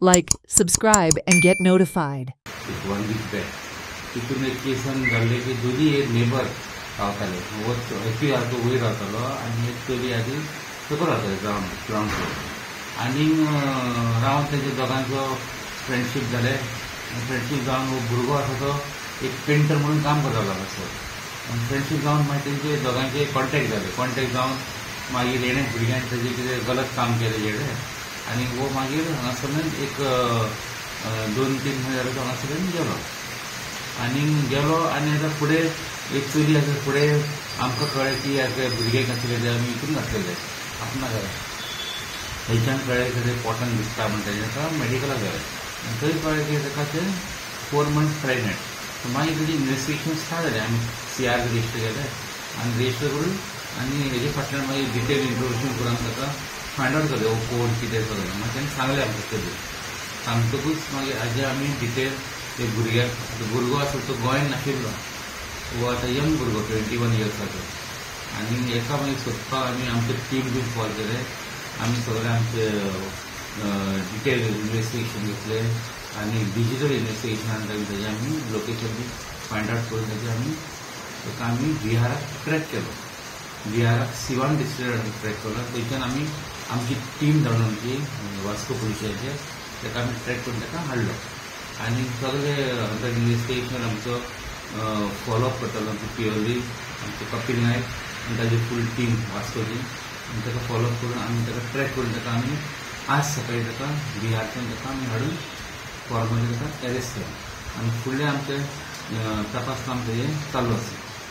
Like, subscribe, and get notified. एक 1 weak back तितून एक केसन घडले की दोनी एक नेबर रावताले एकूय तो वयर रावतालो आनी एक चली आदी सकयल रावताले ग्राउंड फ्लोर आनी रावन तेंच्या दोगांचो फ्रेंडशीप जाले फ्रेंडशीप जावन हो भुरगो आसा तो एक पेंटर म्हणून काम करतालो असो फ्रेंडशीप जावन मागीर तेंचे दोगांचे कॉन्टेक्ट जावन मागीर हेणें भुरग्यांक तेजें कितें गलत काम केलें हेणें आनी वो मागीर हांगासरल्यान एक 2-3 म्हयने जाले तो हांगासरल्यान गेलो आनी आतां फुडें एक चली आसा फुडें आमकां कळ्ळें की आतां भुरगे घातलेले ते आमी हितून घातलेले आपणा घरा थंयच्यान कळ्ळें की तें पोटान दिसता म्हण तेजें ताका मॅडिकलाक गेले आनी थंय कळ्ळें की ताका तें 4 मंथ्स प्रेग्नंट मागीर तेजी इन्वेस्टिगेशन स्टार्ट जालें आमी CR रजिस्टर केलें आनी रजिस्टर करून आनी हेजे फाटल्यान मागीर डिटेल इन्फॉर्मेशन करून ताका फायंड आवट केलें हो कोण कितें सगळें मागीर तेणें सांगलें आमकां चली सांगतकूच मागीर हाजे आमी डिटेल ते भुरग्याक भुरगो आसा तो गोंयान नाशिल्लो वो आतां यंग भुरगो 21 इयर्साचो आनी एका मागीर सोदपाक आमी आमचे टीम बी कॉल केले आमी सगळे आमचे डिटेल इन्वेस्टिगेशन घेतलें आनी डिजिटल इन्वेस्टिगेशनान तेजें आमी लोकेशन बी फायंड आवट करून तेजें आमी बिहाराक ट्रॅक केलो बिहाराक सिवान डिस्ट्रिक्टान ट्रॅक केलो थंयच्यान आमी आमची टीम धाडून आमची वास्को पुलिसाचे ताका आमी ट्रॅक करून ताका हाडलो आनी सगळे अंडर इन्वेस्टिगेशन आमचो फॉलोअप करतालो आमचो प्युअरली आमचो कपिल नायक आनी ताजी फूल टीम वास्कोची आनी ताका फॉलोअप करून आमी ताका ट्रॅक करून ताका आमी आज सकाळी ताका बिहारच्यान ताका आमी हाडून फॉर्मली ताका एरेस्ट केलो आनी फुडलें आमचें तपास काम तेजें चालू आसा.